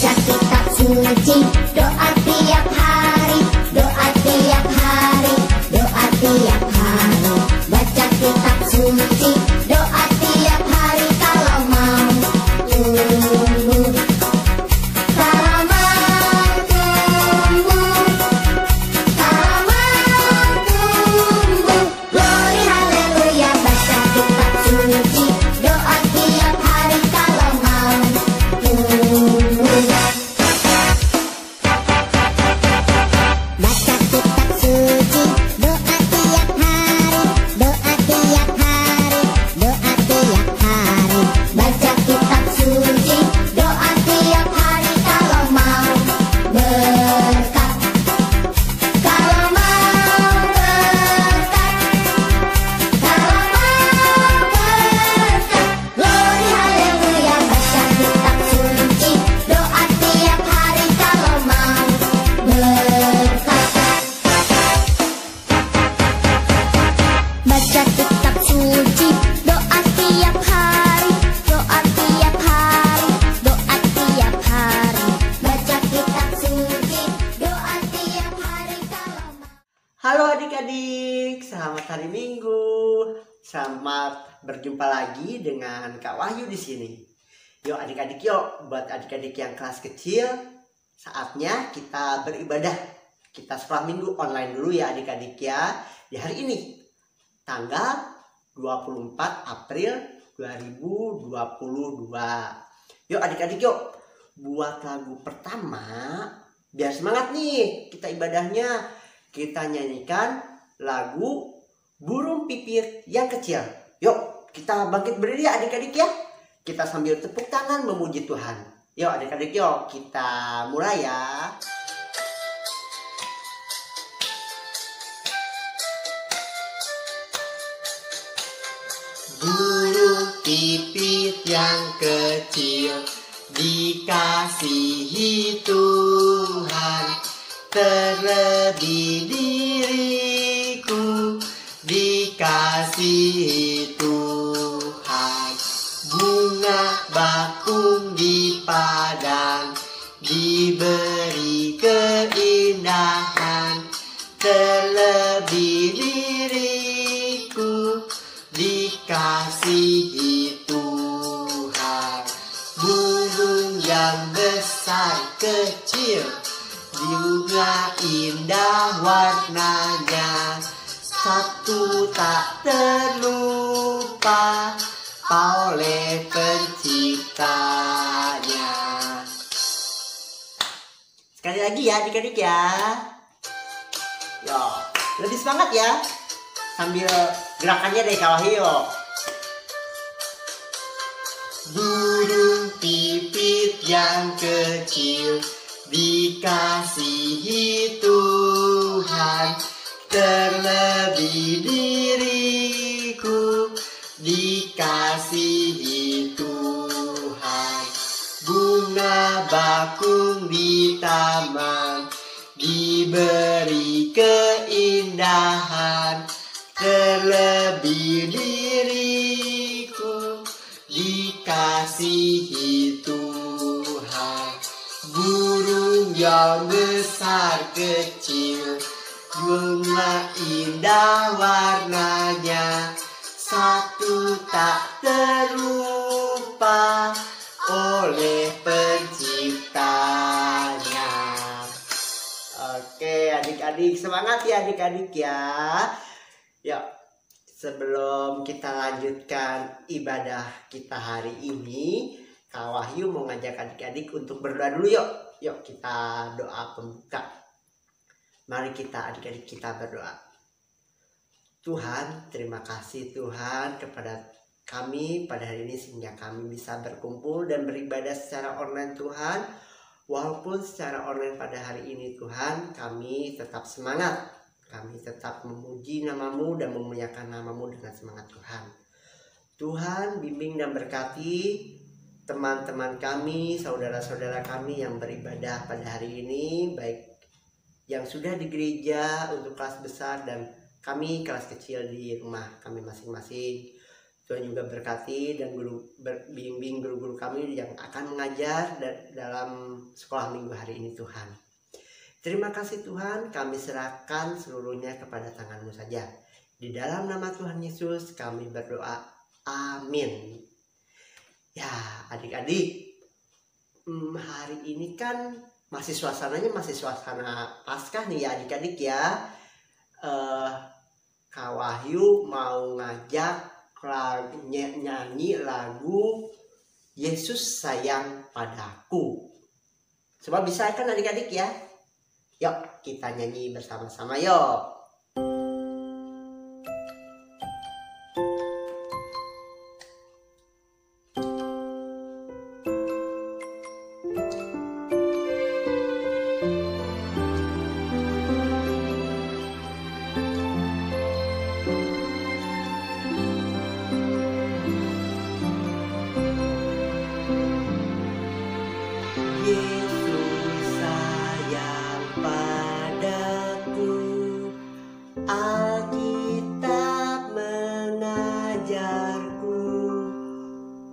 baca kitab suci, doa tiap hari, doa tiap hari, doa tiap hari. Baca kitab suci, doa tiap hari kalau mau tumbuh, kalau mau tumbuh, kalau mau tumbuh. Glory haleluya, baca kitab suci, doa tiap hari kalau mau tumbuh. Baca kitab suci, doa tiap hari, doa tiap hari, doa tiap hari. Baca kitab suci, doa tiap hari kalau mau berkat, kalau mau berkat, kalau mau berkat. Glory haleluya, baca kitab suci, doa tiap hari kalau mau berkat. Baca kitab suci, doa tiap hari, doa tiap hari, doa tiap hari. Baca kitab suci, doa tiap hari kalau mau. Halo adik-adik, selamat hari Minggu. Selamat berjumpa lagi dengan Kak Wahyu di sini. Yuk adik-adik, yuk buat adik-adik yang kelas kecil, saatnya kita beribadah. Kita sekolah minggu online dulu ya adik-adik ya. Di hari ini, tanggal 24 April 2022. Yuk adik-adik, yuk buat lagu pertama. Biar semangat nih kita ibadahnya. Kita nyanyikan lagu Burung Pipit yang Kecil. Yuk kita bangkit berdiri ya adik-adik ya. Kita sambil tepuk tangan memuji Tuhan. Yuk adik-adik, yuk kita mulai ya. Burung pipit yang kecil dikasihi Tuhan, terlebih diriku dikasihi Tuhan. Bunga bakung di padang diberi keindahan, terlebih diriku dikasihi Tuhan. Burung yang besar kecil juga indah warnanya, satu tak terlupa oleh penciptanya. Sekali lagi ya adik-adik ya. Yo, lebih semangat ya. Sambil gerakannya dari Kak Wahyu. Burung pipit yang kecil dikasihi Tuhan, terlebih diriku dikasihi Tuhan. Bunga bakung di taman diberi keindahan, terlebih diriku dikasihi Tuhan. Burung yang besar kecil juga indah warnanya, satu tak terlupa oleh penciptanya. Oke adik-adik, semangat ya adik-adik ya. Yuk, sebelum kita lanjutkan ibadah kita hari ini, Kak Wahyu mau ngajak adik-adik untuk berdoa dulu yuk. Yuk kita doa pembuka. Mari kita adik-adik kita berdoa. Tuhan, terima kasih Tuhan kepada kami pada hari ini sehingga kami bisa berkumpul dan beribadah secara online Tuhan. Walaupun secara online pada hari ini Tuhan, kami tetap semangat. Kami tetap memuji nama-Mu dan memuliakan nama-Mu dengan semangat Tuhan. Tuhan bimbing dan berkati teman-teman kami, saudara-saudara kami yang beribadah pada hari ini, baik yang sudah di gereja untuk kelas besar dan kami kelas kecil di rumah kami masing-masing. Tuhan juga berkati dan bimbing guru-guru kami yang akan mengajar dalam sekolah minggu hari ini Tuhan. Terima kasih Tuhan, kami serahkan seluruhnya kepada tangan-Mu saja. Di dalam nama Tuhan Yesus kami berdoa, amin. Ya adik-adik, hari ini kan masih suasananya masih suasana Paskah nih ya adik-adik ya. Kak Wahyu mau ngajak nyanyi lagu Yesus sayang padaku. Coba bisa kan adik-adik ya? Yuk kita nyanyi bersama-sama yuk. Yesus sayang padaku, Alkitab mengajarku,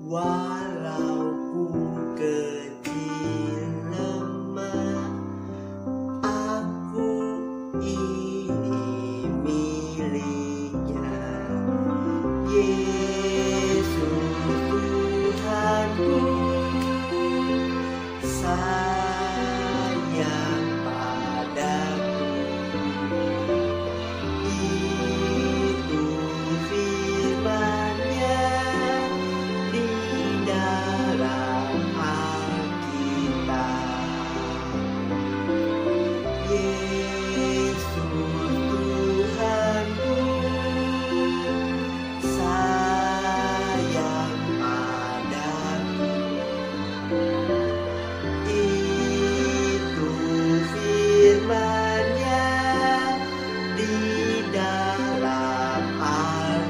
walau ku kecil lemah, aku ini miliknya. Yesus Tuhanku sayang padaku, itu firman-Nya di dalam Alkitab. Yesus Tuhanku sayang padaku, itu firman-Nya di dalam Alkitab.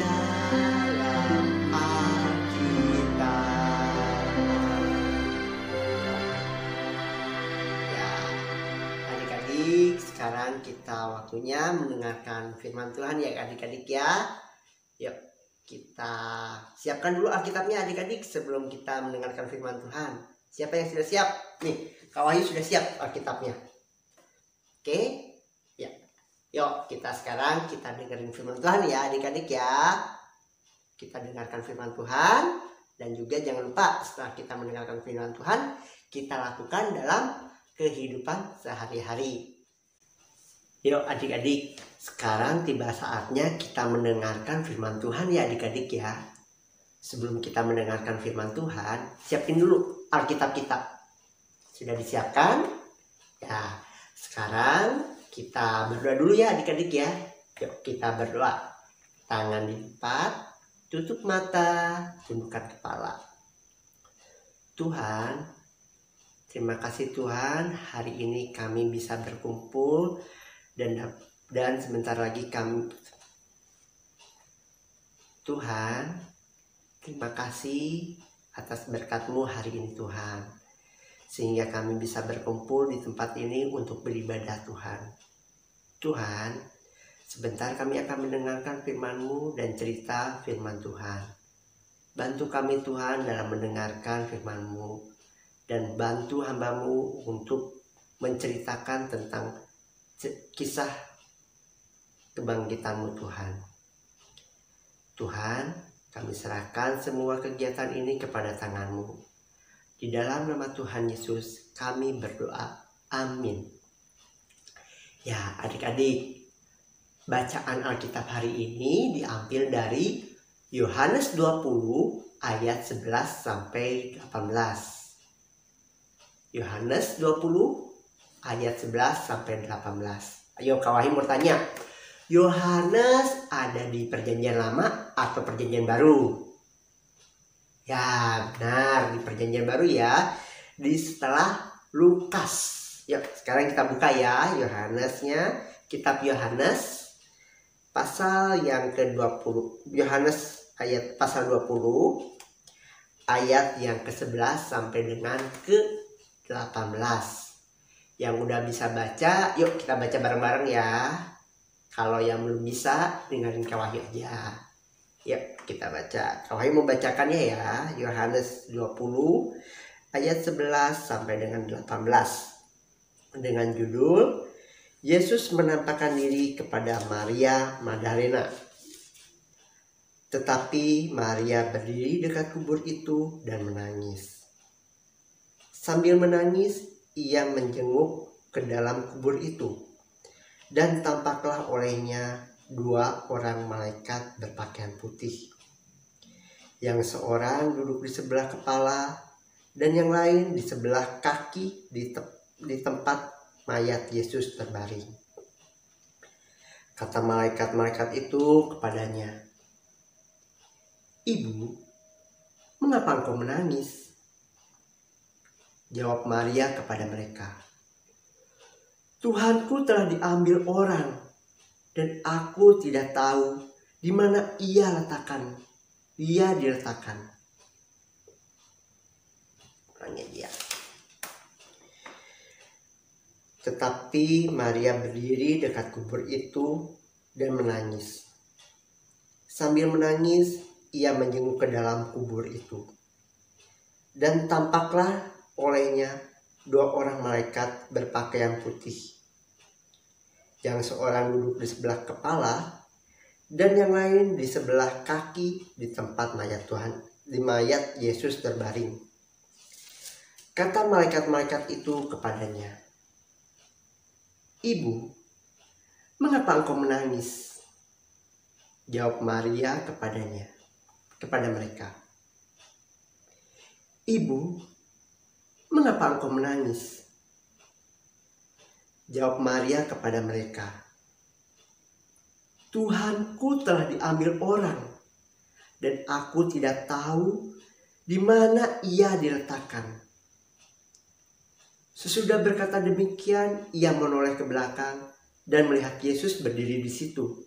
Dalam Alkitab. Ya, adik-adik, sekarang kita waktunya mendengarkan firman Tuhan ya adik-adik ya. Yuk kita siapkan dulu Alkitabnya adik-adik sebelum kita mendengarkan firman Tuhan. Siapa yang sudah siap? Nih, Kak Wahyu sudah siap Alkitabnya. Oke? Ya. Yuk, kita sekarang kita dengerin firman Tuhan ya adik-adik ya. Kita dengarkan firman Tuhan dan juga jangan lupa setelah kita mendengarkan firman Tuhan, kita lakukan dalam kehidupan sehari-hari. Yuk adik-adik, sekarang tiba saatnya kita mendengarkan firman Tuhan ya adik-adik ya. Sebelum kita mendengarkan firman Tuhan, siapin dulu Alkitab kita. Sudah disiapkan? Ya, sekarang kita berdoa dulu ya adik-adik ya. Yuk kita berdoa. Tangan dilipat, tutup mata, tundukkan kepala. Tuhan, terima kasih Tuhan, hari ini kami bisa berkumpul dan sebentar lagi kami, Tuhan, terima kasih atas berkat-Mu hari ini Tuhan, sehingga kami bisa berkumpul di tempat ini untuk beribadah Tuhan. Tuhan, sebentar kami akan mendengarkan firman-Mu dan cerita firman Tuhan. Bantu kami Tuhan dalam mendengarkan firman-Mu dan bantu hamba-Mu untuk menceritakan tentang kisah kebangkitan-Mu Tuhan. Tuhan, kami serahkan semua kegiatan ini kepada tangan-Mu. Di dalam nama Tuhan Yesus kami berdoa. Amin. Ya adik-adik, bacaan Alkitab hari ini diambil dari Yohanes 20 ayat 11 sampai 18. Yohanes 20 ayat 11 sampai 18. Ayo Kak Wahyu mau tanya, Yohanes ada di perjanjian lama atau perjanjian baru? Ya benar, di perjanjian baru ya, di setelah Lukas. Yuk sekarang kita buka ya Yohanesnya, kitab Yohanes pasal yang ke-20. Yohanes ayat pasal 20 ayat yang ke-11 sampai dengan ke-18. Yang udah bisa baca, yuk kita baca bareng-bareng ya. Kalau yang belum bisa, dengerin Kak Wahyu aja. Yuk kita baca. Kak Wahyu membacakannya ya. Yohanes 20 ayat 11 sampai dengan 18. Dengan judul Yesus menampakkan diri kepada Maria Magdalena. Tetapi Maria berdiri dekat kubur itu dan menangis. Sambil menangis, ia menjenguk ke dalam kubur itu. Dan tampaklah olehnya 2 orang malaikat berpakaian putih. Yang seorang duduk di sebelah kepala dan yang lain di sebelah kaki di tempat mayat Yesus terbaring. Kata malaikat-malaikat itu kepadanya, "Ibu, mengapa engkau menangis?" Jawab Maria kepada mereka, "Tuhanku telah diambil orang, dan aku tidak tahu di mana ia diletakkan." Orangnya dia. Tetapi Maria berdiri dekat kubur itu dan menangis. Sambil menangis, ia menjenguk ke dalam kubur itu. Dan tampaklah olehnya 2 orang malaikat berpakaian putih. Yang seorang duduk di sebelah kepala dan yang lain di sebelah kaki di tempat mayat Yesus terbaring. Kata malaikat-malaikat itu kepadanya, "Ibu, mengapa engkau menangis?" Jawab Maria kepada mereka, "Ibu, mengapa engkau menangis?" Jawab Maria kepada mereka, "Tuhanku telah diambil orang, dan aku tidak tahu di mana ia diletakkan." Sesudah berkata demikian, ia menoleh ke belakang dan melihat Yesus berdiri di situ.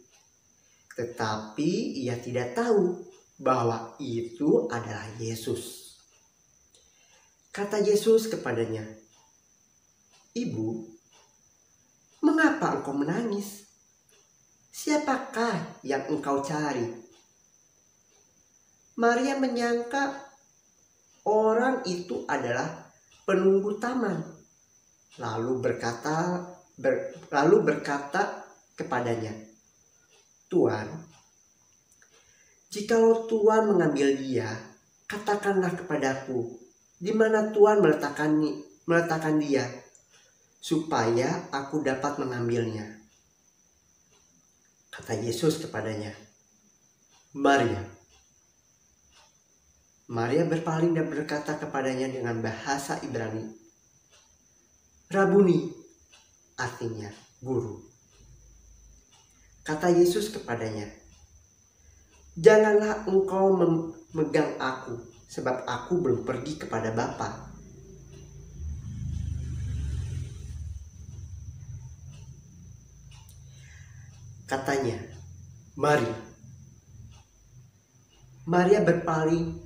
Tetapi ia tidak tahu bahwa itu adalah Yesus. Kata Yesus kepadanya, "Ibu, mengapa engkau menangis? Siapakah yang engkau cari?" Maria menyangka orang itu adalah penunggu taman. Lalu berkata kepadanya, "Tuan, jikalau Tuan mengambil dia, katakanlah kepadaku, di mana Tuan meletakkan dia, supaya aku dapat mengambilnya." Kata Yesus kepadanya, "Maria." Maria berpaling dan berkata kepadanya dengan bahasa Ibrani, "Rabuni," artinya guru. Kata Yesus kepadanya, "Janganlah engkau memegang aku, sebab aku belum pergi kepada Bapa." Katanya, "Mari." Maria berpaling.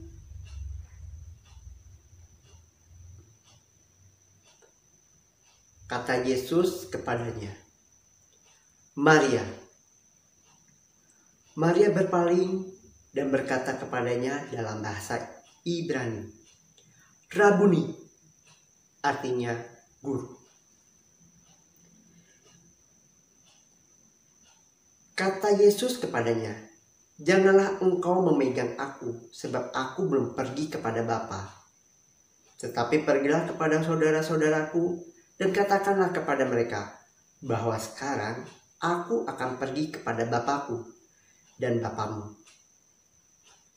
Kata Yesus kepadanya, "Maria." Maria berpaling dan berkata kepadanya dalam bahasa Ibrani, "Rabuni," artinya guru. Kata Yesus kepadanya, "Janganlah engkau memegang aku, sebab aku belum pergi kepada Bapa. Tetapi pergilah kepada saudara-saudaraku dan katakanlah kepada mereka bahwa sekarang aku akan pergi kepada Bapakku dan Bapamu,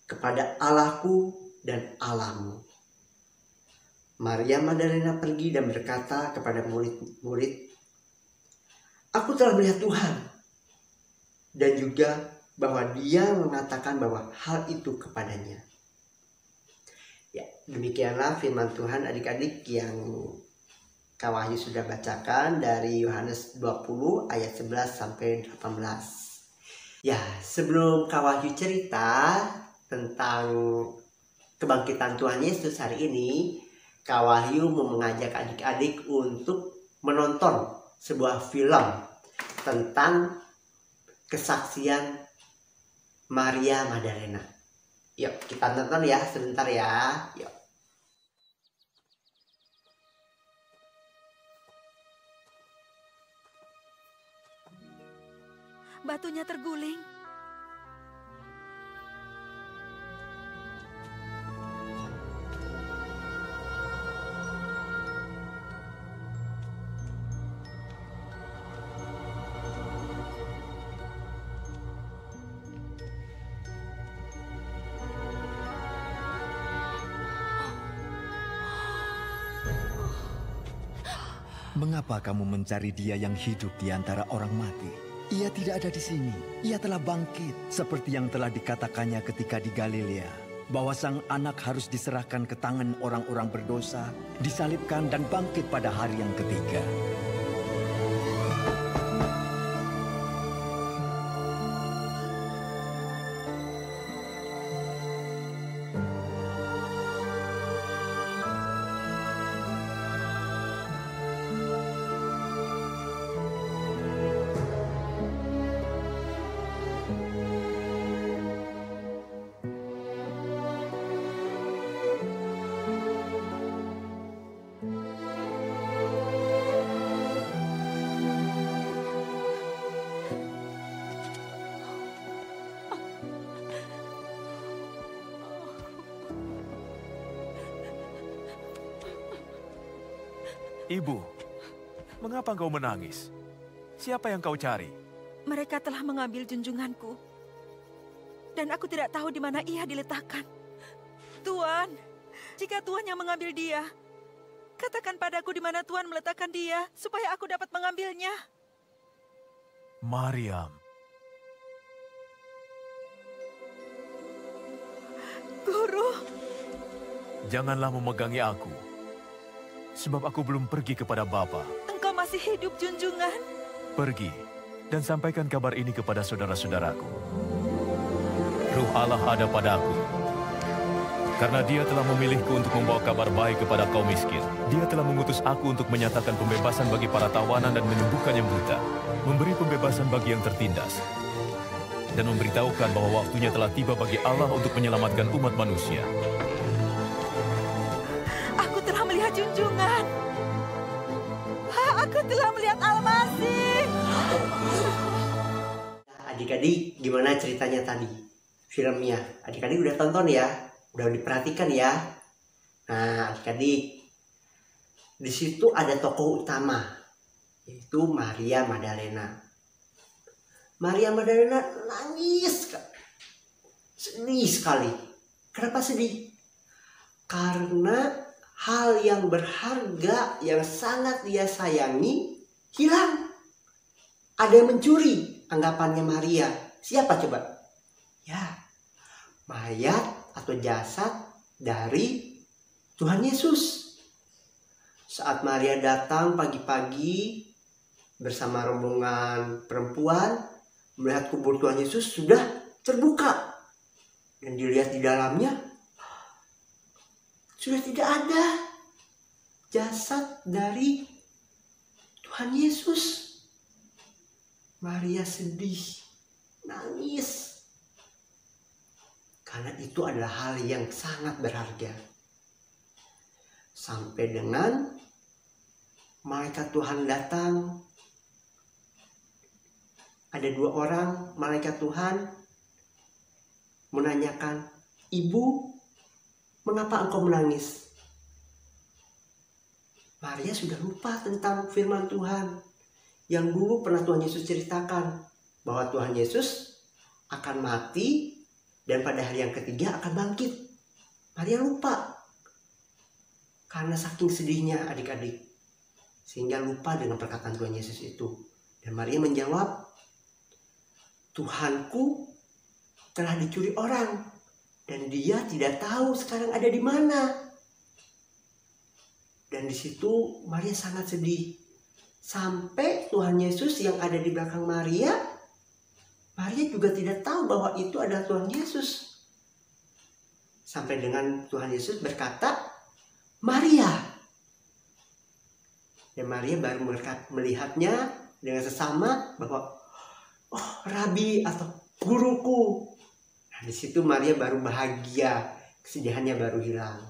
kepada Allahku dan Allahmu." Maria Magdalena pergi dan berkata kepada murid-murid, "Aku telah melihat Tuhan," dan juga bahwa dia mengatakan bahwa hal itu kepadanya. Ya, demikianlah firman Tuhan adik-adik yang Kak Wahyu sudah bacakan dari Yohanes 20 ayat 11 sampai 18. Ya, sebelum Kak Wahyu cerita tentang kebangkitan Tuhan Yesus hari ini, Kak Wahyu mau mengajak adik-adik untuk menonton sebuah film tentang kesaksian Maria Magdalena. Yuk kita nonton ya sebentar ya. Yuk. Batunya terguling. Mengapa kamu mencari Dia yang hidup di antara orang mati? Ia tidak ada di sini. Ia telah bangkit, seperti yang telah dikatakannya ketika di Galilea, bahwa Sang Anak harus diserahkan ke tangan orang-orang berdosa, disalibkan dan bangkit pada hari yang ketiga. Ibu, mengapa engkau menangis? Siapa yang kau cari? Mereka telah mengambil junjunganku. Dan aku tidak tahu di mana ia diletakkan. Tuan, jika Tuan yang mengambil dia, katakan padaku di mana Tuan meletakkan dia, supaya aku dapat mengambilnya. Mariam. Guru. Janganlah memegangi aku, sebab aku belum pergi kepada Bapa. Engkau masih hidup, junjungan. Pergi dan sampaikan kabar ini kepada saudara-saudaraku. Ruh Allah ada padaku, karena Dia telah memilihku untuk membawa kabar baik kepada kaum miskin. Dia telah mengutus aku untuk menyatakan pembebasan bagi para tawanan dan menyembuhkan yang buta, memberi pembebasan bagi yang tertindas, dan memberitahukan bahwa waktunya telah tiba bagi Allah untuk menyelamatkan umat manusia. Aku telah melihat junjungan. Aku telah melihat Al-Masih. Adik-adik, gimana ceritanya tadi? Filmnya, adik-adik udah tonton ya? Udah diperhatikan ya? Nah, adik-adik, di situ ada tokoh utama, yaitu Maria Magdalena. Maria Magdalena nangis, sedih sekali. Kenapa sedih? Karena hal yang berharga yang sangat dia sayangi hilang. Ada yang mencuri, anggapannya Maria. Siapa coba? Ya, mayat atau jasad dari Tuhan Yesus. Saat Maria datang pagi-pagi bersama rombongan perempuan, melihat kubur Tuhan Yesus sudah terbuka. Dan dilihat di dalamnya, sudah tidak ada jasad dari Tuhan Yesus. Maria sedih, nangis. Karena itu adalah hal yang sangat berharga. Sampai dengan malaikat Tuhan datang. Ada 2 orang malaikat Tuhan menanyakan, "Ibu, mengapa engkau menangis?" Maria sudah lupa tentang firman Tuhan yang dulu pernah Tuhan Yesus ceritakan, bahwa Tuhan Yesus akan mati dan pada hari yang ketiga akan bangkit. Maria lupa karena saking sedihnya adik-adik, sehingga lupa dengan perkataan Tuhan Yesus itu. Dan Maria menjawab, "Tuhanku telah dicuri orang dan dia tidak tahu sekarang ada di mana." Dan di situ Maria sangat sedih. Sampai Tuhan Yesus yang ada di belakang Maria, Maria juga tidak tahu bahwa itu adalah Tuhan Yesus. Sampai dengan Tuhan Yesus berkata, "Maria." Dan Maria baru melihatnya dengan sesama bahwa oh Rabi atau guruku. Nah, di situ Maria baru bahagia, kesedihannya baru hilang.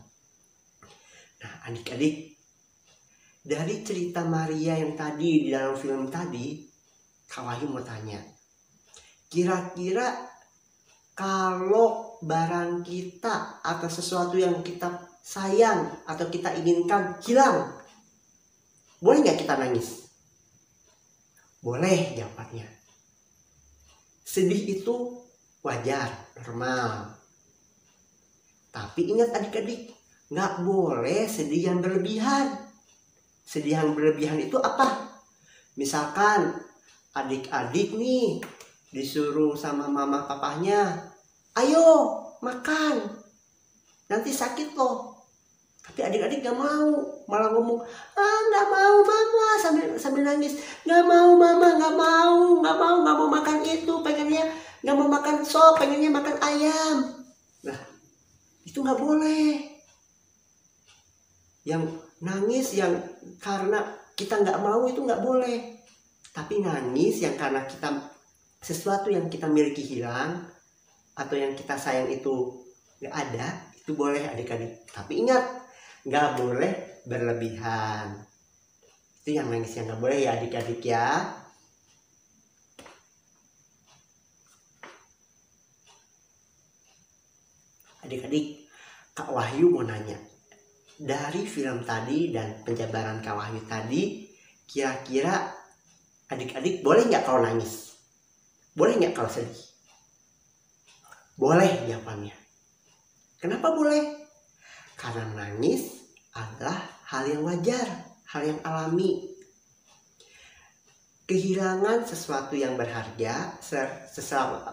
Nah, adik-adik, dari cerita Maria yang tadi di dalam film tadi, Kak Wahyu mau tanya, kira-kira kalau barang kita atau sesuatu yang kita sayang atau kita inginkan hilang, boleh nggak kita nangis? Boleh jawabannya. Sedih itu wajar, normal. Tapi ingat adik-adik, nggak boleh sedih yang berlebihan. Sedih yang berlebihan itu apa? Misalkan adik-adik nih disuruh sama mama papahnya, ayo makan, nanti sakit loh. Tapi adik-adik gak mau, malah ngomong, nggak mau mama, sambil nangis, nggak mau mama, nggak mau makan itu, pengennya nggak mau makan sop, pengennya makan ayam. Nah, itu nggak boleh. Yang nangis yang karena kita nggak mau itu nggak boleh. Tapi nangis yang karena kita sesuatu yang kita miliki hilang atau yang kita sayang itu nggak ada, itu boleh adik-adik. Tapi ingat, nggak boleh berlebihan. Itu yang nangis yang nggak boleh ya adik-adik ya. Adik-adik, Kak Wahyu mau nanya, dari film tadi dan penjabaran Kak Wahyu tadi, kira-kira adik-adik boleh nggak kalau nangis? Boleh nggak kalau sedih? Boleh jawabannya. Kenapa boleh? Karena nangis adalah hal yang wajar, hal yang alami. Kehilangan sesuatu yang berharga,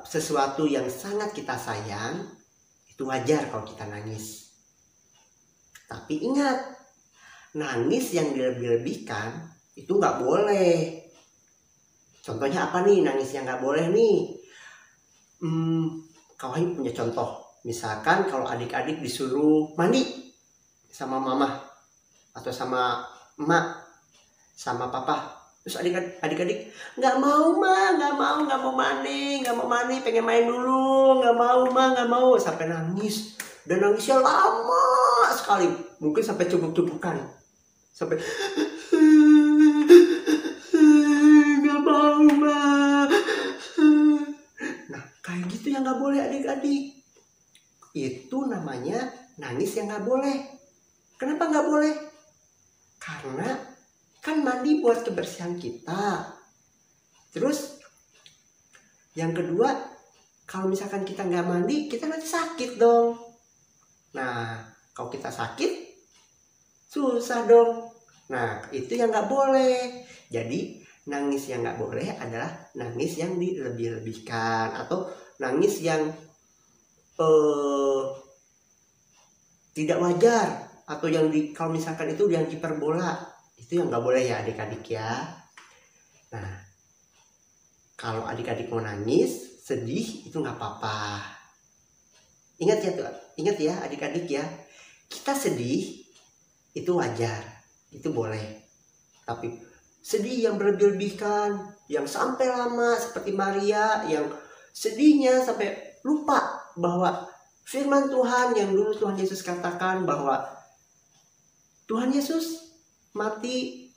sesuatu yang sangat kita sayang, itu wajar kalau kita nangis. Tapi ingat, nangis yang dilebih-lebihkan itu nggak boleh. Contohnya apa nih nangis yang nggak boleh nih? Kak Wahyu punya contoh. Misalkan kalau adik-adik disuruh mandi sama mama atau sama emak, sama papa, terus adik-adik nggak mau mandi, pengen main dulu, nggak mau sampai nangis, dan nangisnya lama sekali, mungkin sampai cubuk-cubukan, sampai nggak mau ma. Nah kayak gitu yang nggak boleh adik-adik. Itu namanya nangis yang nggak boleh. Kenapa nggak boleh? Karena kan mandi buat kebersihan kita. Terus yang kedua, kalau misalkan kita nggak mandi, kita nanti sakit dong. Nah kalau kita sakit, susah dong. Nah itu yang nggak boleh. Jadi nangis yang nggak boleh adalah nangis yang dilebih-lebihkan atau nangis yang tidak wajar, atau yang kalau misalkan itu yang hiperbola, itu yang nggak boleh ya adik-adik ya. Nah kalau adik-adik mau nangis sedih itu nggak apa-apa. Ingat ya adik-adik ya, kita sedih itu wajar, itu boleh. Tapi sedih yang berlebih-lebihkan, yang sampai lama seperti Maria yang sedihnya sampai lupa bahwa firman Tuhan yang dulu Tuhan Yesus katakan bahwa Tuhan Yesus mati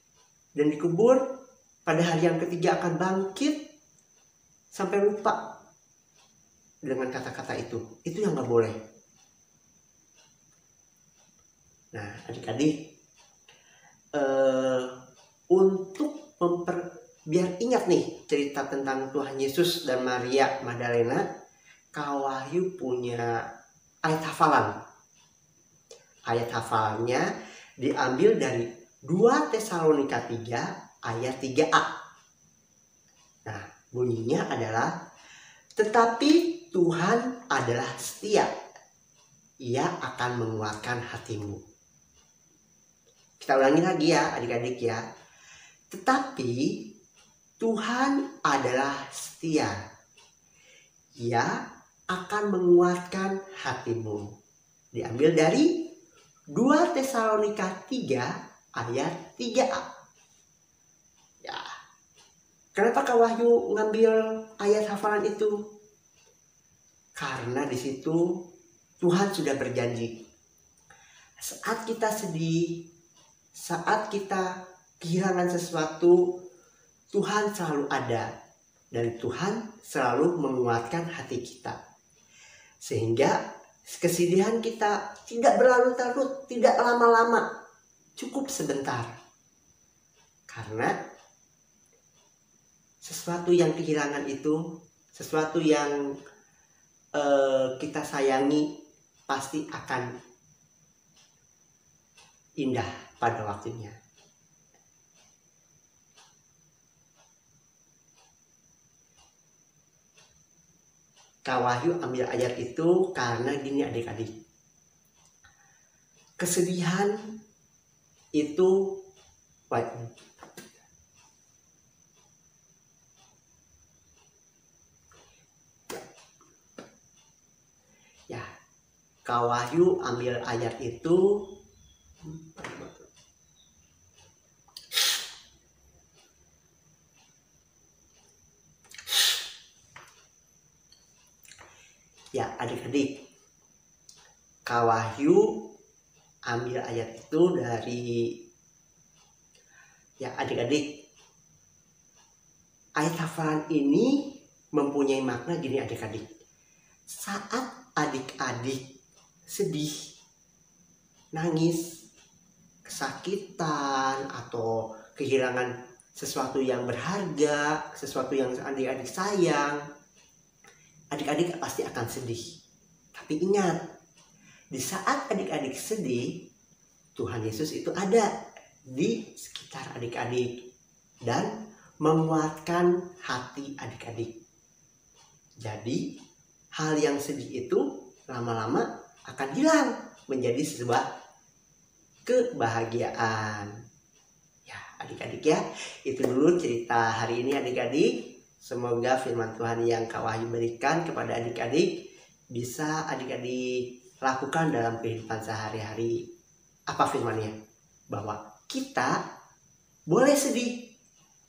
dan dikubur, pada hari yang ketiga akan bangkit, sampai lupa dengan kata-kata itu yang nggak boleh. Nah adik-adik, untuk biar ingat nih cerita tentang Tuhan Yesus dan Maria Magdalena, Kak Wahyu punya ayat hafalan. Ayat hafalannya diambil dari 2 Tesalonika 3 ayat 3a. Nah bunyinya adalah, tetapi Tuhan adalah setia, Ia akan menguatkan hatimu. Kita ulangi lagi ya adik-adik ya. Tetapi Tuhan adalah setia, Ia akan menguatkan hatimu. Diambil dari 2 Tesalonika 3 ayat 3a. Ya. Kenapa Kak Wahyu ngambil ayat hafalan itu? Karena di situ Tuhan sudah berjanji. Saat kita sedih, saat kita kehilangan sesuatu, Tuhan selalu ada. Dan Tuhan selalu menguatkan hati kita. Sehingga kesedihan kita tidak berlarut-larut, tidak lama-lama. Cukup sebentar. Karena sesuatu yang kehilangan itu, sesuatu yang kita sayangi pasti akan indah pada waktunya. Kak Wahyu ambil ayat itu karena gini adik-adik. Kesedihan itu ya, Kak Wahyu ambil ayat itu ya adik-adik, Kak Wahyu ambil ayat itu dari ya adik-adik, ayat hafalan ini mempunyai makna gini adik-adik. Saat adik-adik sedih, nangis, kesakitan, atau kehilangan sesuatu yang berharga, sesuatu yang adik-adik sayang, adik-adik pasti akan sedih. Tapi ingat, di saat adik-adik sedih, Tuhan Yesus itu ada di sekitar adik-adik dan menguatkan hati adik-adik. Jadi, hal yang sedih itu lama-lama akan hilang menjadi sebuah kebahagiaan. Ya, adik-adik ya, itu dulu cerita hari ini adik-adik. Semoga firman Tuhan yang Kak Wahyu berikan kepada adik-adik bisa adik-adik lakukan dalam kehidupan sehari-hari. Apa firmannya? Bahwa kita boleh sedih,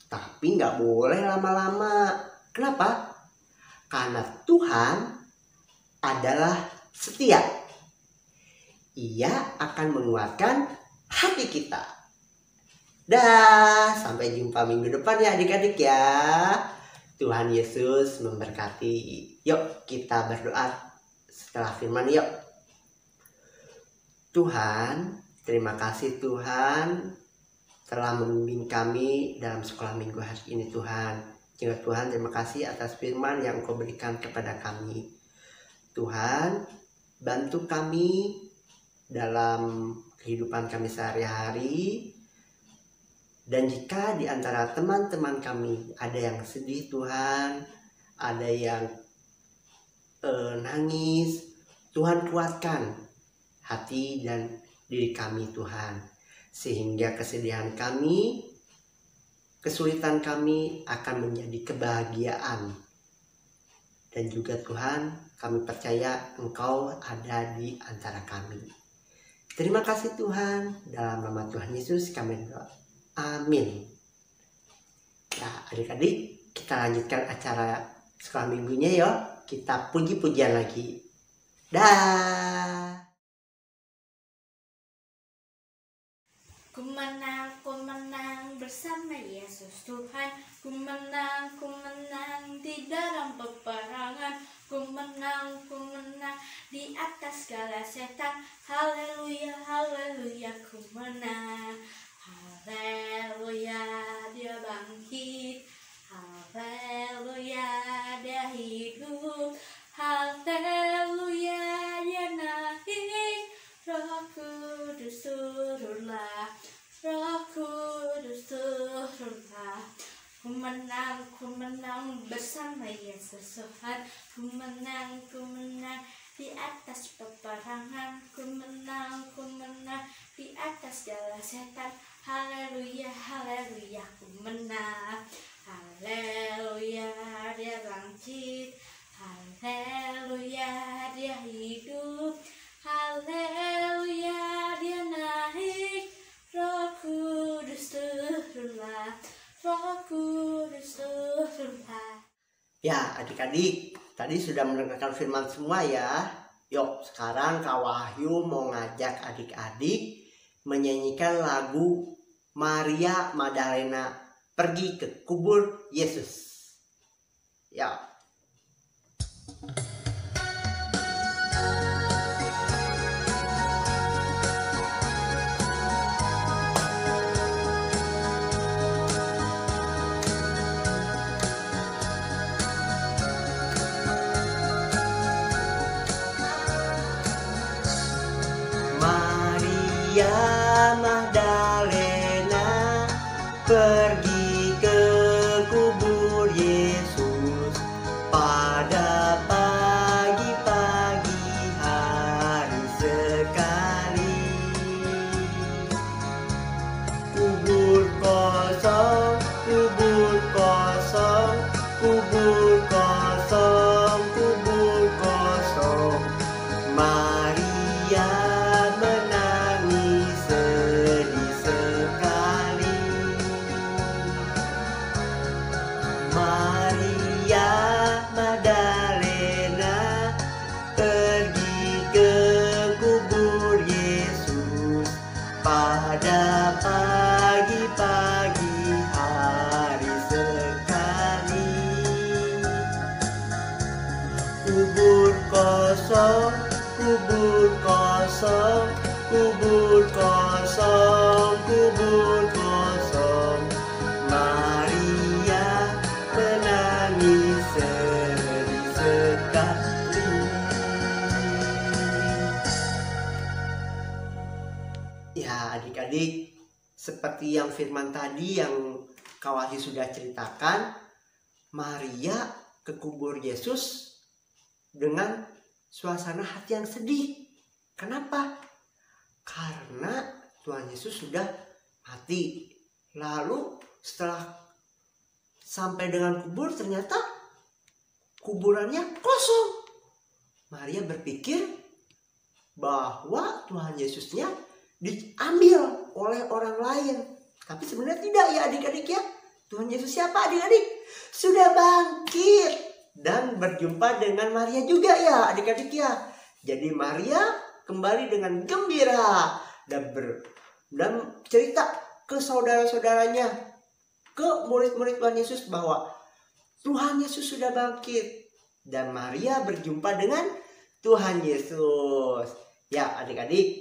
tapi nggak boleh lama-lama. Kenapa? Karena Tuhan adalah setia. Ia akan menguatkan hati kita. Dah, sampai jumpa minggu depan ya adik-adik ya. Tuhan Yesus memberkati. Yuk kita berdoa setelah firman yuk. Tuhan, terima kasih Tuhan telah membimbing kami dalam sekolah minggu hari ini Tuhan. Juga Tuhan, terima kasih atas firman yang Engkau berikan kepada kami. Tuhan, bantu kami dalam kehidupan kami sehari-hari. Dan jika di antara teman-teman kami ada yang sedih Tuhan, ada yang nangis, Tuhan kuatkan hati dan diri kami Tuhan. Sehingga kesedihan kami, kesulitan kami akan menjadi kebahagiaan. Dan juga Tuhan, kami percaya Engkau ada di antara kami. Terima kasih Tuhan, dalam nama Tuhan Yesus kami berdoa. Amin. Nah adik-adik, kita lanjutkan acara sekolah minggunya yuk. Kita puji-pujian lagi. Dah. Ku menang bersama Yesus Tuhan. Ku menang di dalam peperangan. Ku menang di atas segala setan. Haleluya, haleluya, ku menang. Haleluya, dia bangkit. Haleluya, dia hidup. Haleluya, dia naik. Roh Kudus turunlah, Roh Kudus turunlah. Ku menang bersama Yesus Tuhan. Ku menang di atas peperangan. Ku menang di atas segala setan. Haleluya, haleluya, ku menang. Haleluya, dia bangkit. Haleluya, dia hidup. Haleluya, dia naik. Roh Kudus turunlah, Roh Kudus turunlah. Ya adik-adik, tadi sudah mendengarkan firman semua ya. Yuk sekarang Kak Wahyu mau ngajak adik-adik menyanyikan lagu Maria Magdalena pergi ke kubur Yesus. Ya. Maria Magdalena pergi ke kubur Yesus pada pagi-pagi hari sekali. Kubur kosong, kubur kosong, kubur kosong, kubur kosong. Maria menangis sedih sekali. Maria Magdalena pergi ke kubur Yesus pada pagi-pagi hari sekali. Kubur kosong, kubur kosong, kubur kosong, kubur kosong. Maria menangis sedih sekali. Ya adik-adik, seperti yang firman tadi yang Kak Wahyu sudah ceritakan, Maria ke kubur Yesus dengan suasana hati yang sedih. Kenapa? Karena Tuhan Yesus sudah mati. Lalu setelah sampai dengan kubur ternyata kuburannya kosong. Maria berpikir bahwa Tuhan Yesusnya diambil oleh orang lain. Tapi sebenarnya tidak ya adik-adik ya. Tuhan Yesus siapa adik-adik? Sudah bangkit. Dan berjumpa dengan Maria juga ya adik-adik ya. Jadi Maria kembali dengan gembira dan cerita ke saudara-saudaranya, ke murid-murid Tuhan Yesus bahwa Tuhan Yesus sudah bangkit. Dan Maria berjumpa dengan Tuhan Yesus. Ya adik-adik,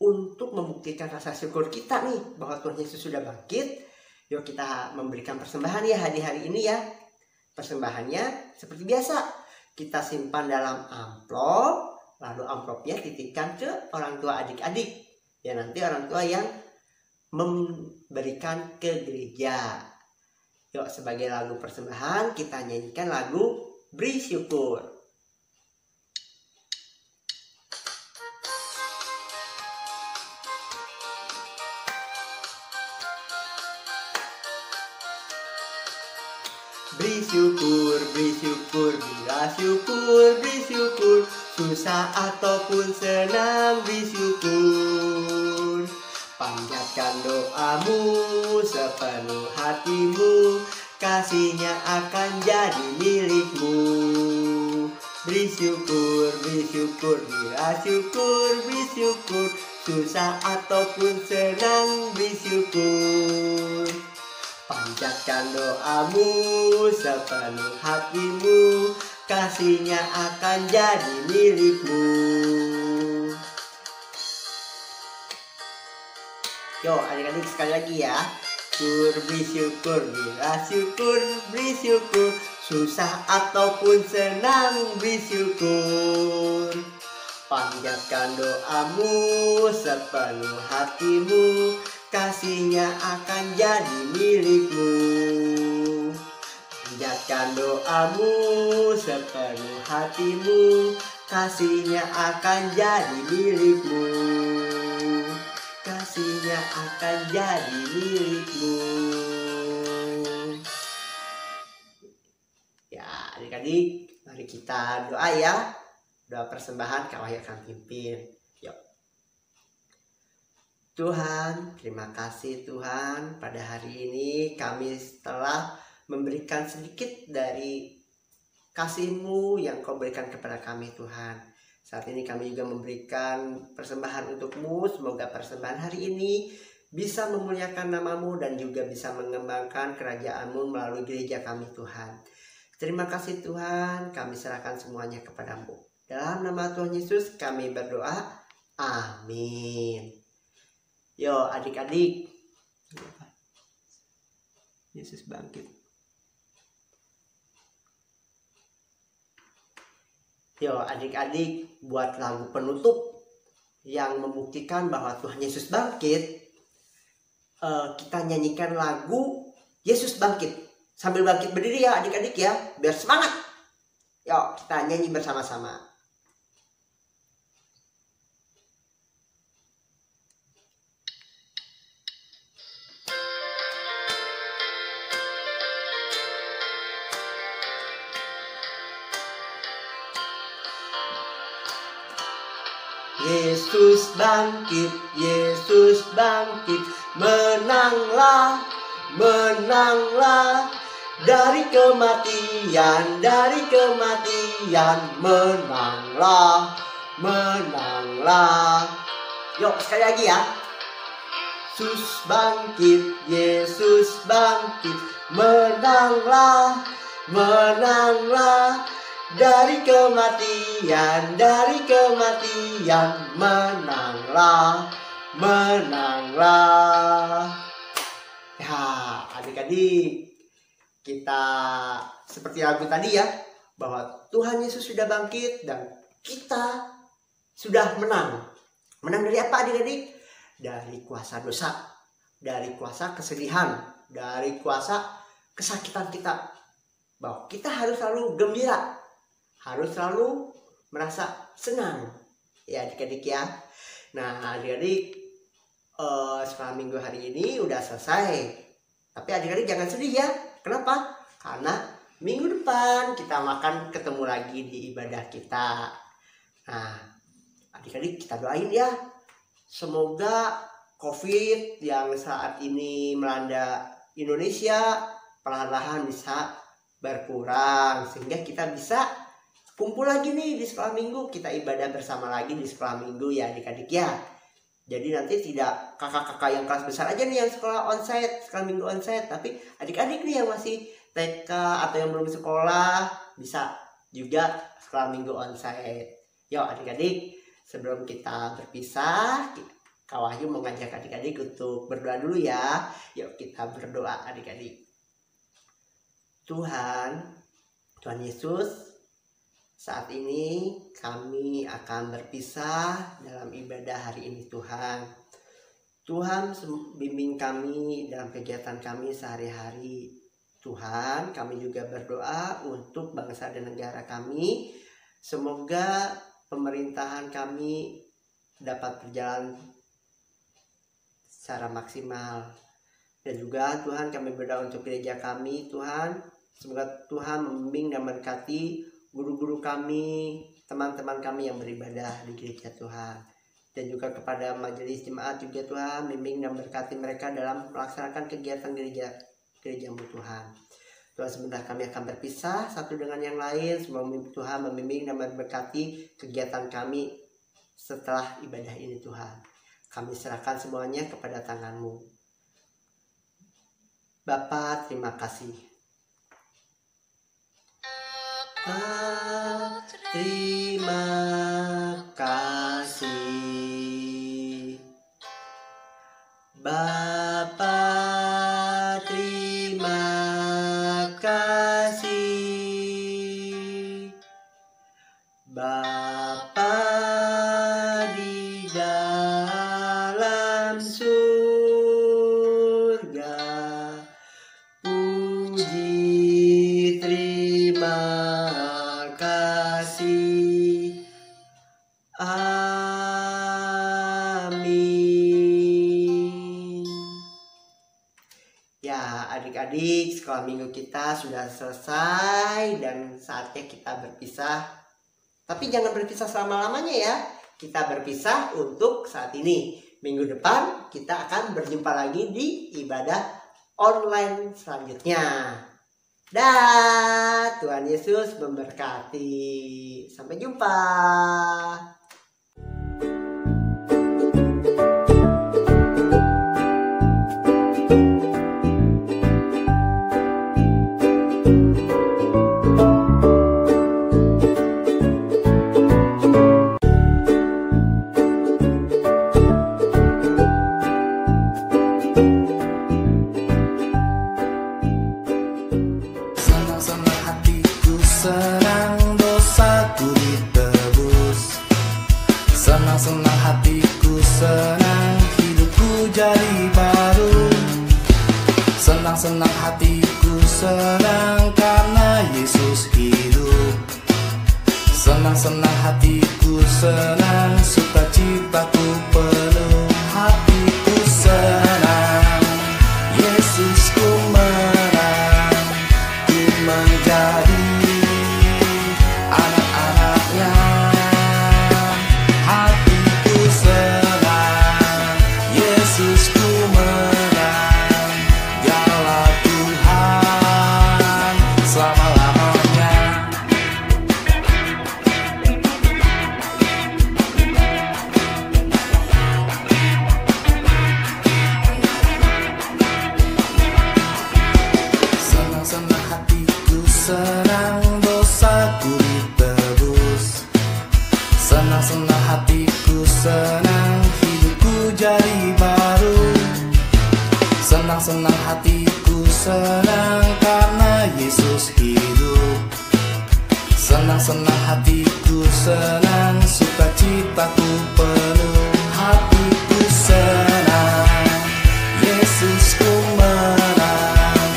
untuk membuktikan rasa syukur kita nih bahwa Tuhan Yesus sudah bangkit, yuk kita memberikan persembahan ya hari-hari ini ya. Persembahannya seperti biasa, kita simpan dalam amplop, lalu amplopnya titipkan ke orang tua adik-adik. Ya nanti orang tua yang memberikan ke gereja. Yuk sebagai lagu persembahan kita nyanyikan lagu Beri Syukur. Beri syukur, beri syukur, bila syukur, beri syukur, susah ataupun senang, beri syukur. Panjatkan doamu sepenuh hatimu, kasihnya akan jadi milikmu. Beri syukur, bila syukur, beri syukur, susah ataupun senang, beri syukur. Panjatkan doamu sepenuh hatimu, kasihnya akan jadi milikmu. Yo adik-adik sekali lagi ya. Beri syukur, bila syukur, beri syukur, susah ataupun senang, beri syukur. Panjatkan doamu sepenuh hatimu, kasihnya akan jadi milikmu. Panjatkan doamu sepenuh hatimu, kasihnya akan jadi milikmu. Kasihnya akan jadi milikmu. Ya adik-adik, mari kita doa ya. Doa persembahan Kak Wahyu akan pimpin. Yuk. Tuhan, terima kasih Tuhan, pada hari ini kami telah memberikan sedikit dari kasih-Mu yang Kau berikan kepada kami Tuhan. Saat ini kami juga memberikan persembahan untuk-Mu. Semoga persembahan hari ini bisa memuliakan nama-Mu dan juga bisa mengembangkan kerajaan-Mu melalui gereja kami Tuhan. Terima kasih Tuhan, kami serahkan semuanya kepada-Mu. Dalam nama Tuhan Yesus kami berdoa. Amin. Yo adik-adik, Yesus bangkit. Yo adik-adik, buat lagu penutup yang membuktikan bahwa Tuhan Yesus bangkit. Kita nyanyikan lagu Yesus bangkit. Sambil bangkit berdiri ya adik-adik ya, biar semangat. Yuk kita nyanyi bersama-sama. Yesus bangkit, Yesus bangkit, menanglah, menanglah dari kematian, menanglah, menanglah. Yuk sekali lagi ya. Yesus bangkit, menanglah, menanglah dari kematian, menanglah, menanglah. Ya, adik-adik, kita seperti lagu tadi ya, bahwa Tuhan Yesus sudah bangkit dan kita sudah menang. Menang dari apa adik-adik? Dari kuasa dosa, dari kuasa kesedihan, dari kuasa kesakitan kita. Bahwa kita harus selalu gembira, harus selalu merasa senang ya adik-adik ya. Nah adik-adik, sekolah minggu hari ini udah selesai. Tapi adik-adik jangan sedih ya. Kenapa? Karena minggu depan kita akan ketemu lagi di ibadah kita. Nah adik-adik kita doain ya, semoga COVID yang saat ini melanda Indonesia perlahan-lahan bisa berkurang, sehingga kita bisa kumpul lagi nih di sekolah minggu, kita ibadah bersama lagi di sekolah minggu ya adik-adik ya. Jadi nanti tidak kakak-kakak yang kelas besar aja nih yang sekolah onsite, sekolah minggu onsite, tapi adik-adik nih yang masih TK atau yang belum sekolah bisa juga sekolah minggu onsite. Yuk adik-adik, sebelum kita berpisah, Kak Wahyu mengajak adik-adik untuk berdoa dulu ya. Yuk kita berdoa adik-adik. Tuhan Yesus, saat ini kami akan berpisah dalam ibadah hari ini Tuhan. Tuhan bimbing kami dalam kegiatan kami sehari-hari. Tuhan, kami juga berdoa untuk bangsa dan negara kami. Semoga pemerintahan kami dapat berjalan secara maksimal. Dan juga Tuhan kami berdoa untuk gereja kami Tuhan. Semoga Tuhan membimbing dan memberkati guru-guru kami, teman-teman kami yang beribadah di gereja Tuhan. Dan juga kepada majelis jemaat juga Tuhan, bimbing dan berkati mereka dalam melaksanakan kegiatan gereja-Mu Tuhan. Tuhan sebentar kami akan berpisah satu dengan yang lain. Semoga Tuhan membimbing dan memberkati kegiatan kami setelah ibadah ini Tuhan. Kami serahkan semuanya kepada tangan-Mu. Bapa, terima kasih. Terima kasih Bapa, terima kasih Bapa di dalam surga, puji terima kasih. Amin. Ya adik-adik, sekolah minggu kita sudah selesai dan saatnya kita berpisah. Tapi jangan berpisah selama-lamanya ya. Kita berpisah untuk saat ini. Minggu depan kita akan berjumpa lagi di ibadah online selanjutnya. Dah, Tuhan Yesus memberkati. Sampai jumpa. Senang-senang hatiku, senang dosaku ditebus. Senang-senang hatiku, senang hidupku jadi baru. Senang-senang hatiku, senang karena Yesus hidup. Senang-senang hatiku, senang sukacitaku penuh. Hatiku senang, Yesusku menang. Ku menjadi anak-anaknya. Hatiku senang, Yesusku menang. Dialah Tuhan selama-lamanya. Senang-senang hatiku, senang dosaku ditebus. Senang-senang hatiku, senang hidupku jadi baru. Senang-senang hatiku, senang karena Yesus hidup. Senang-senang hatiku, senang sukacitaku penuh. Hatiku senang, Yesusku menang.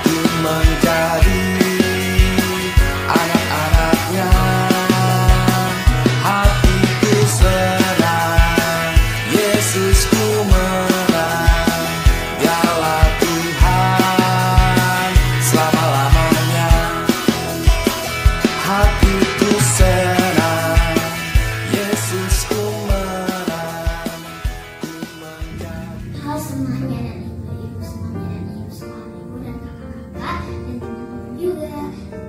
Ku menjadi anak-anaknya. Hatiku senang, Yesusku menang. Dialah Tuhan selama-lamanya. Hatiku senang, Yesusku menang. Ku menjadi. Halo semuanya dan ibu-ibu semuanya dan ibu semua ibu dan kakak-kakak dan teman-teman juga.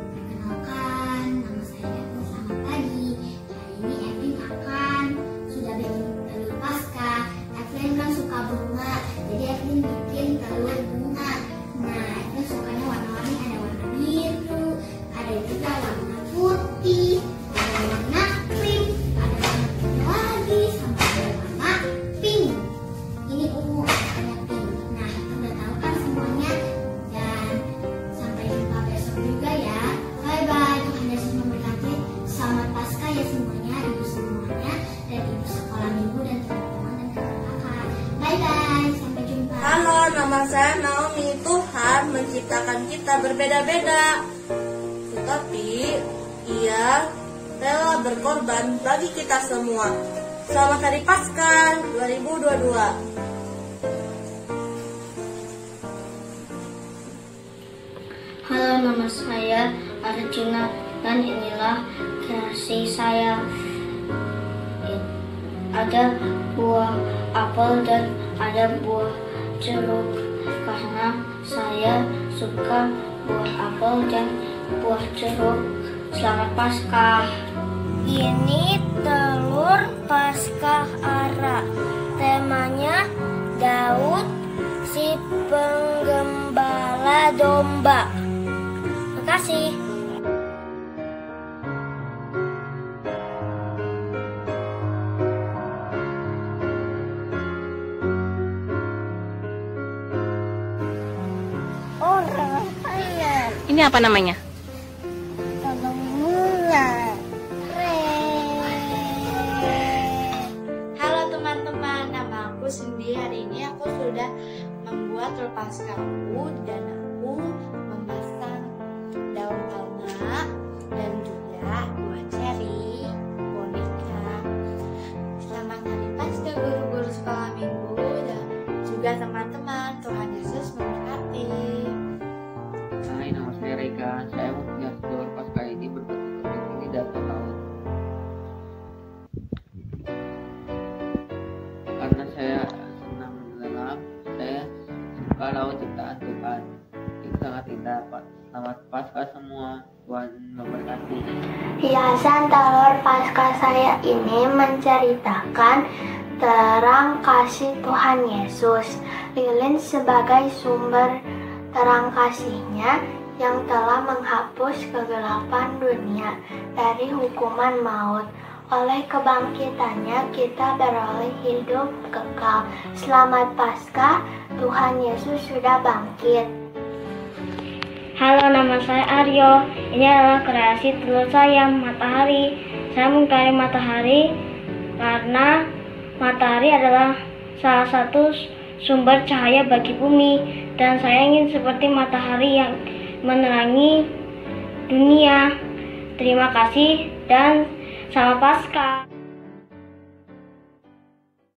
Perkenalkan, nama saya Evelyn. Selamat pagi. Hari ini Evelyn akan sudah bikin telur pasca. Evelyn kan suka bunga, jadi Evelyn bikin telur bunga. Nah, Evelyn sukanya warna-warni, ada warna biru, ada juga warna putih, ada warna krim, ada warna putih lagi, sampai ada warna pink. Ini ungu, warna pink. Nah, kita udah tahu kan semuanya. Dan sampai jumpa besok juga ya. Bye-bye. Tuhan Yesus memberkati. Selamat Paskah ya semuanya, ibu semuanya, dan ibu sekolah minggu dan teman-teman dan kakak-kakak. Bye-bye. Sampai jumpa. Halo, nama saya Naomi. Tuhan menciptakan kita berbeda-beda, tetapi Ia rela berkorban bagi kita semua. Selamat Hari Paskah 2022. Halo, nama saya Arjuna dan inilah kreasi saya. Ada buah apel dan ada buah jeruk karena saya suka buah apel dan buah jeruk. Selamat Paskah. Ini telur Paskah Ara. Temanya Daud si penggembala domba. Terima kasih. Orang kaya Ini apa namanya? tolong bunga. Halo teman-teman, nama aku Cindy. Hari ini aku sudah membuat telur paskahku dan aku memasang daun alna dan juga buah ceri, boneka. Selamat Hari Paskah guru-guru sekolah minggu dan juga teman-teman. Tuhan Yesus memberkati. Hai, nama saya Reka. Saya mempunyai telur Paskah ini berbentuk ini datang laut. Karena saya senang menyelam, saya suka laut ciptaan Tuhan. Itu sangat indah, Pak. Selamat Pembahasan telur Paskah saya ini menceritakan terang kasih Tuhan Yesus. Lilin sebagai sumber terang kasih-Nya yang telah menghapus kegelapan dunia dari hukuman maut. Oleh kebangkitannya kita beroleh hidup kekal. Selamat Paskah, Tuhan Yesus sudah bangkit. Halo, nama saya Aryo. Ini adalah kreasi telur saya, matahari. Saya mencari matahari karena matahari adalah salah satu sumber cahaya bagi bumi. Dan saya ingin seperti matahari yang menerangi dunia. Terima kasih dan selamat Paskah.